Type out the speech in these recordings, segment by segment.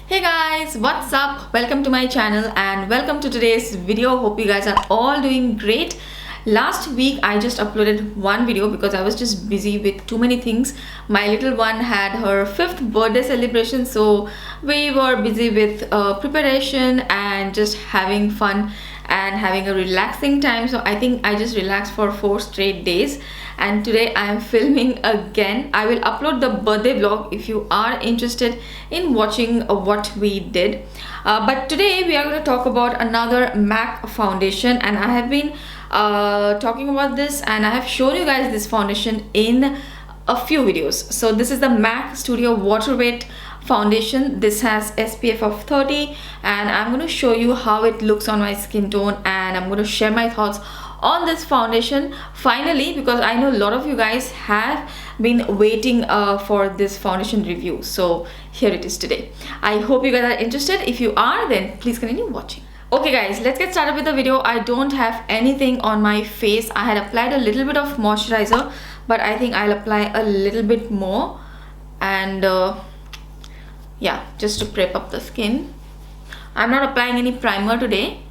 Hey guys, what's up? Welcome to my channel and welcome to today's video. Hope you guys are all doing great. Last week I just uploaded one video because I was just busy with too many things. My little one had her 5th birthday celebration, so we were busy with preparation and just having fun and having a relaxing time. So I think I just relaxed for 4 straight days, and today I am filming again. I will upload the birthday vlog if you are interested in watching what we did. But today we are going to talk about another MAC foundation, and I have been talking about this and I have shown you guys this foundation in a few videos. So this is the MAC Studio Waterweight foundation. This has SPF of 30 and I'm going to show you how it looks on my skin tone, and I'm going to share my thoughts on this foundation finally, because I know a lot of you guys have been waiting for this foundation review. So here it is today. I hope you guys are interested. If you are, then please continue watching. Okay guys, let's get started with the video. I don't have anything on my face. I had applied a little bit of moisturizer, but I think I'll apply a little bit more, and yeah, just to prep up the skin. I'm not applying any primer today.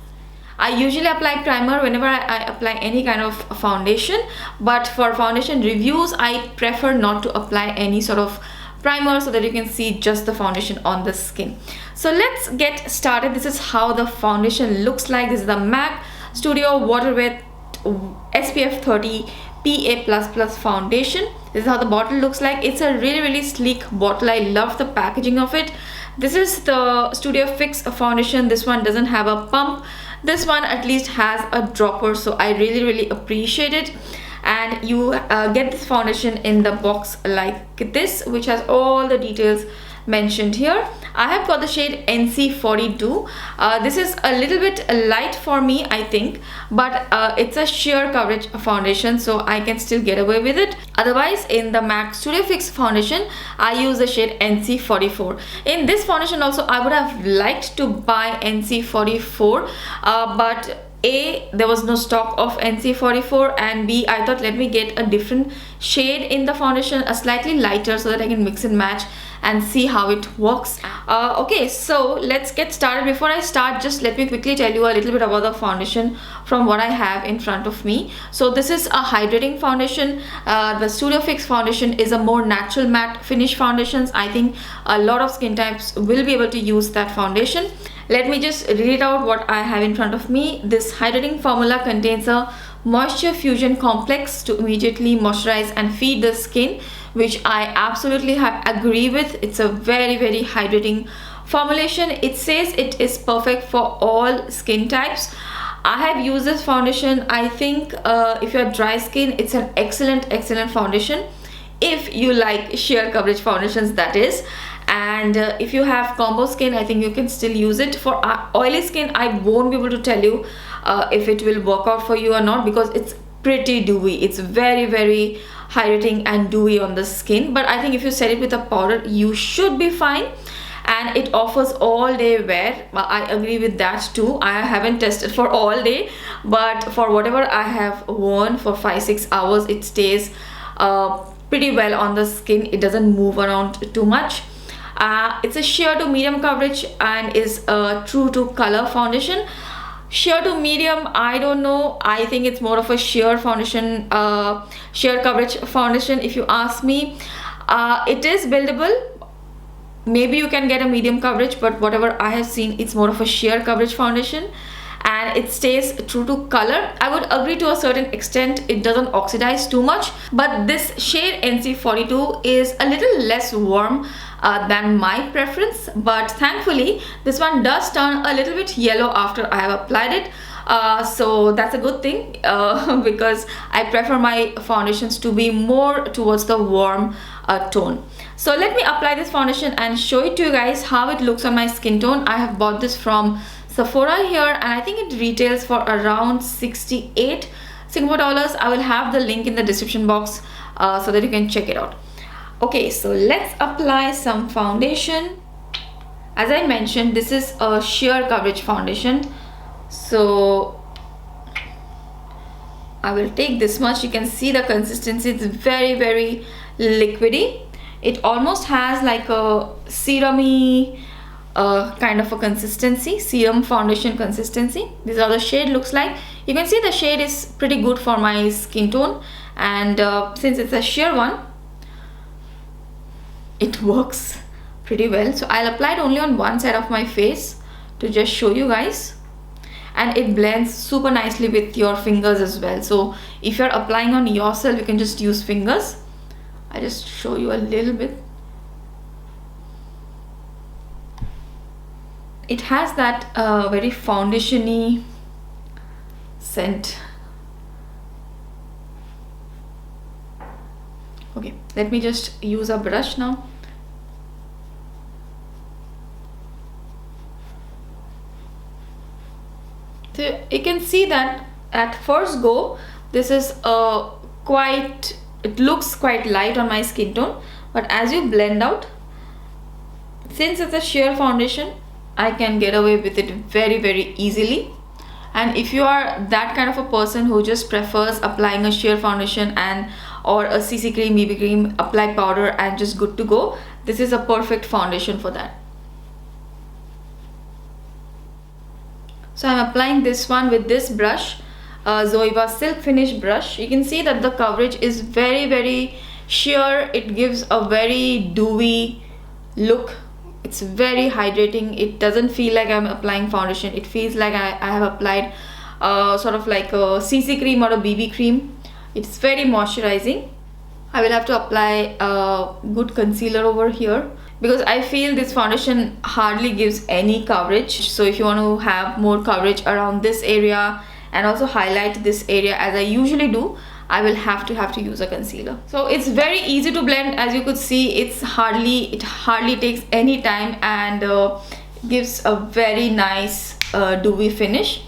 I usually apply primer whenever I apply any kind of foundation, but for foundation reviews I prefer not to apply any sort of primer so that you can see just the foundation on the skin. So let's get started. This is how the foundation looks like. This is the MAC Studio Waterweight SPF30 PA++ foundation. This is how the bottle looks like. It's a really sleek bottle. I love the packaging of it. This is the Studio Fix foundation. This one doesn't have a pump. This one at least has a dropper, so I really appreciate it. And you get this foundation in the box like this, which has all the details mentioned here. I have got the shade NC42. This is a little bit light for me, I think, but it's a sheer coverage foundation, so I can still get away with it. Otherwise, in the MAC Studio Fix foundation, I use the shade NC44. In this foundation also, I would have liked to buy NC44, but A, there was no stock of NC44, and B, I thought let me get a different shade in the foundation, a slightly lighter, so that I can mix and match and see how it works. Okay, so let's get started. Before I start, just let me quickly tell you a little bit about the foundation from what I have in front of me. So this is a hydrating foundation. The Studio Fix foundation is a more natural matte finish foundations. I think a lot of skin types will be able to use that foundation. Let me just read out what I have in front of me. This hydrating formula contains a moisture fusion complex to immediately moisturize and feed the skin, which I absolutely agree with. It's a very hydrating formulation. It says it is perfect for all skin types. I have used this foundation. I think if you're dry skin, it's an excellent foundation. If you like sheer coverage foundations, that is. And if you have combo skin, I think you can still use it. For oily skin, I won't be able to tell you if it will work out for you or not, because it's pretty dewy. It's very hydrating and dewy on the skin, but I think if you set it with a powder, you should be fine. And it offers all day wear. I agree with that too. I haven't tested for all day, but for whatever I have worn for 5-6 hours, it stays pretty well on the skin. It doesn't move around too much. It's a sheer to medium coverage and is a true to color foundation. Sheer to medium, I don't know. I think it's more of a sheer foundation, sheer coverage foundation if you ask me. It is buildable. Maybe you can get a medium coverage, but whatever I have seen, it's more of a sheer coverage foundation, and it stays true to color. I would agree to a certain extent. It doesn't oxidize too much, but this shade NC42 is a little less warm than my preference, but thankfully this one does turn a little bit yellow after I have applied it. So that's a good thing, because I prefer my foundations to be more towards the warm tone. So let me apply this foundation and show it to you guys how it looks on my skin tone. I have bought this from Sephora here, and I think it retails for around 68 Singapore dollars. I will have the link in the description box so that you can check it out. Okay, so let's apply some foundation. As I mentioned, this is a sheer coverage foundation, so I will take this much. You can see the consistency. It's very liquidy. It almost has like a serum-y kind of a consistency, serum foundation consistency. This is how the shade looks like. You can see the shade is pretty good for my skin tone, and since it's a sheer one, it works pretty well. So I'll apply it only on one side of my face to just show you guys, and it blends super nicely with your fingers as well. So if you're applying on yourself, you can just use fingers. I just show you a little bit. It has that very foundation-y scent. Okay, let me just use a brush now. So you can see that at first go, this is it looks quite light on my skin tone, but as you blend out, since it's a sheer foundation, I can get away with it very easily. And if you are that kind of a person who just prefers applying a sheer foundation and or a CC cream, BB cream, apply powder and just good to go, this is a perfect foundation for that. So I'm applying this one with this brush, Zoeva Silk Finish brush. You can see that the coverage is very sheer. It gives a very dewy look. It's very hydrating. It doesn't feel like I'm applying foundation. It feels like I have applied sort of like a CC cream or a BB cream. It's very moisturizing. I will have to apply a good concealer over here, because I feel this foundation hardly gives any coverage. So if you want to have more coverage around this area and also highlight this area as I usually do, I will have to use a concealer. So it's very easy to blend. As you could see, it hardly takes any time, and gives a very nice dewy finish.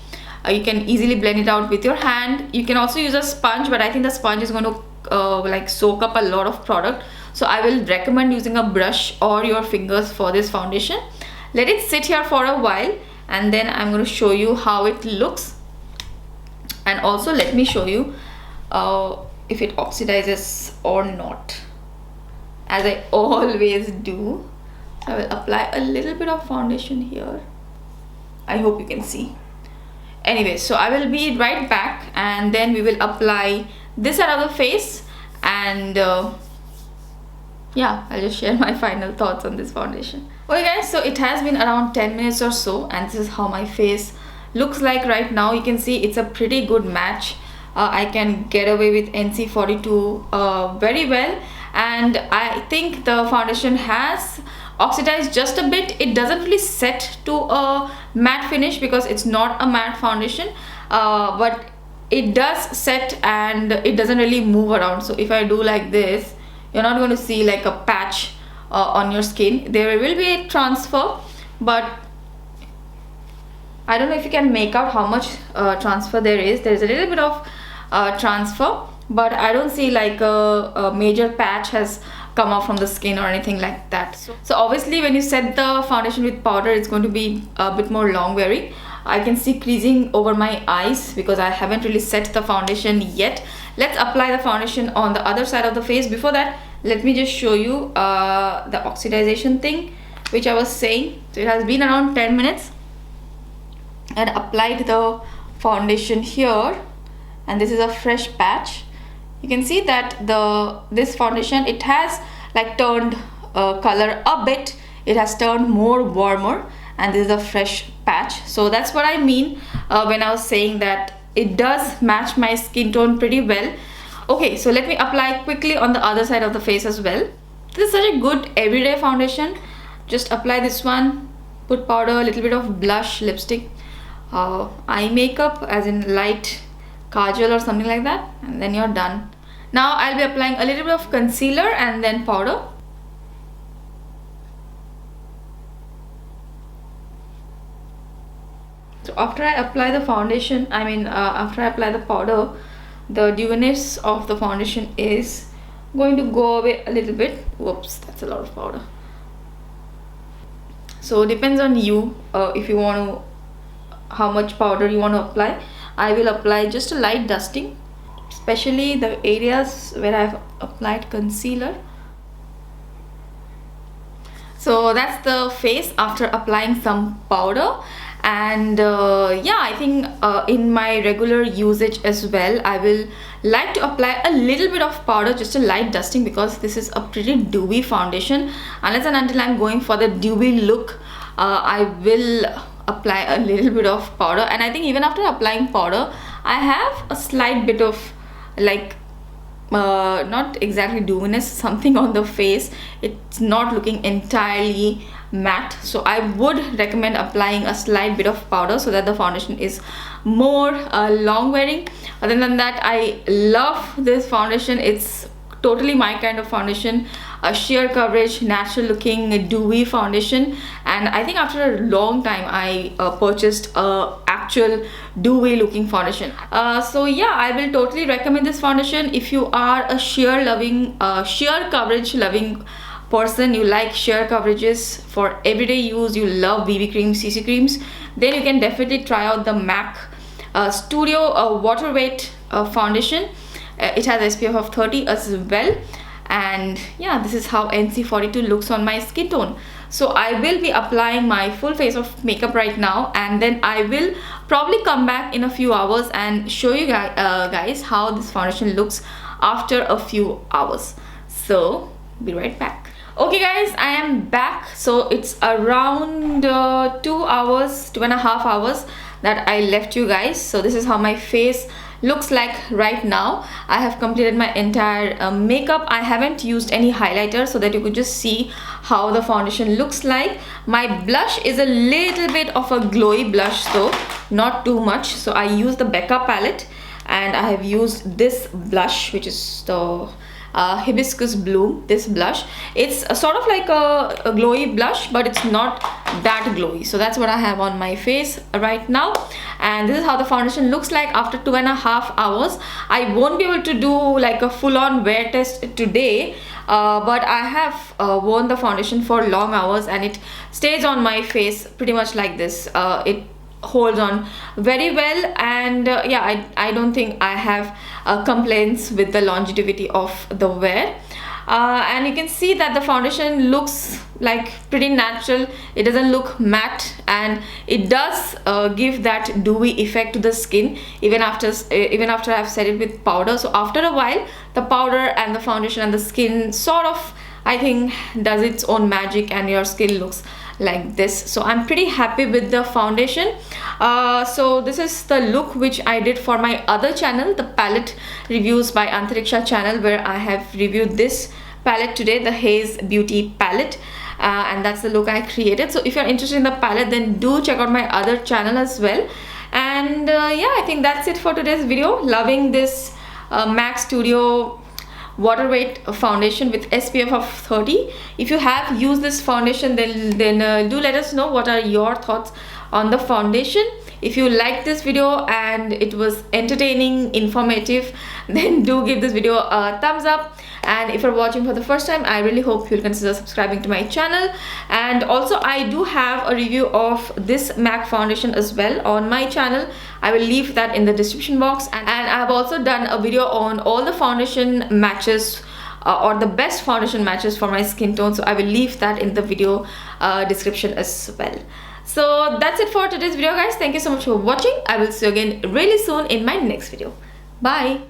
You can easily blend it out with your hand. You can also use a sponge, but I think the sponge is going to like soak up a lot of product. So I will recommend using a brush or your fingers for this foundation. Let it sit here for a while, and then I'm going to show you how it looks. And also let me show you if it oxidizes or not, as I always do. I will apply a little bit of foundation here. I hope you can see. Anyway, so I will be right back, and then we will apply this side of the face, and yeah, I'll just share my final thoughts on this foundation. Okay guys, so it has been around 10 minutes or so, and this is how my face looks like right now. You can see it's a pretty good match. I can get away with NC42 very well, and I think the foundation has oxidized just a bit. It doesn't really set to a matte finish because it's not a matte foundation, but it does set and it doesn't really move around. So if I do like this, you're not going to see like a patch on your skin. There will be a transfer, but I don't know if you can make out how much transfer there is. There's a little bit of transfer, but I don't see like a major patch has come off from the skin or anything like that. So obviously when you set the foundation with powder, it's going to be a bit more long wearing. I can see creasing over my eyes because I haven't really set the foundation yet. Let's apply the foundation on the other side of the face. Before that, let me just show you the oxidization thing which I was saying. So it has been around 10 minutes and applied the foundation here, and this is a fresh patch. You can see that this foundation, it has like turned color a bit. It has turned more warmer, and this is a fresh patch. So that's what I mean when I was saying that it does match my skin tone pretty well. Okay, so let me apply quickly on the other side of the face as well. This is such a good everyday foundation. Just apply this one, put powder, a little bit of blush, lipstick, eye makeup as in light kajal or something like that, and then you're done. Now I'll be applying a little bit of concealer and then powder. So after I apply the foundation, after I apply the powder, the dewiness of the foundation is going to go away a little bit. Whoops, that's a lot of powder. So depends on you if you want to, how much powder you want to apply. I will apply just a light dusting, especially the areas where I've applied concealer. So that's the face after applying some powder. And yeah, I think in my regular usage as well, I will like to apply a little bit of powder, just a light dusting, because this is a pretty dewy foundation. Unless and until I'm going for the dewy look, I will apply a little bit of powder. And I think even after applying powder, I have a slight bit of like not exactly dewiness, something on the face. It's not looking entirely matte, so I would recommend applying a slight bit of powder so that the foundation is more long wearing. Other than that, I love this foundation. It's totally my kind of foundation, a sheer coverage, natural looking, dewy foundation. And I think after a long time I purchased a actual dewy looking foundation. So yeah, I will totally recommend this foundation if you are a sheer coverage loving person. You like sheer coverages for everyday use, you love BB creams, CC creams, then you can definitely try out the MAC Studio Waterweight foundation. It has SPF of 30 as well. And yeah, this is how NC42 looks on my skin tone. So I will be applying my full face of makeup right now, and then I will probably come back in a few hours and show you guys how this foundation looks after a few hours. So be right back. Okay guys, I am back. So it's around 2.5 hours that I left you guys. So this is how my face looks like right now. I have completed my entire makeup. I haven't used any highlighter, so that you could just see how the foundation looks like. My blush is a little bit of a glowy blush though, not too much. So I use the Becca palette, and I have used this blush, which is the hibiscus bloom. This blush, it's a sort of like a glowy blush, but it's not that glowy. So that's what I have on my face right now, and this is how the foundation looks like after 2.5 hours. I won't be able to do like a full-on wear test today, but I have worn the foundation for long hours, and it stays on my face pretty much like this. It holds on very well, and yeah, I don't think I have complaints with the longevity of the wear. And you can see that the foundation looks like pretty natural. It doesn't look matte, and it does give that dewy effect to the skin even after I've set it with powder. So after a while, the powder and the foundation and the skin sort of, I think, does its own magic, and your skin looks like this. So I'm pretty happy with the foundation. So this is the look which I did for my other channel, the palette reviews by Untitled channel, where I have reviewed this palette today, the Haze Beauty palette, and that's the look I created. So if you're interested in the palette, then do check out my other channel as well. And yeah, I think that's it for today's video. Loving this MAC Studio Waterweight foundation with SPF of 30. If you have used this foundation, then do let us know what are your thoughts on the foundation. If you liked this video and it was entertaining, informative, then do give this video a thumbs up. And if you're watching for the first time, I really hope you'll consider subscribing to my channel. And also, I do have a review of this MAC foundation as well on my channel. I will leave that in the description box. And I have also done a video on all the foundation matches or the best foundation matches for my skin tone. So I will leave that in the video description as well. So that's it for today's video, guys. Thank you so much for watching. I will see you again really soon in my next video. Bye.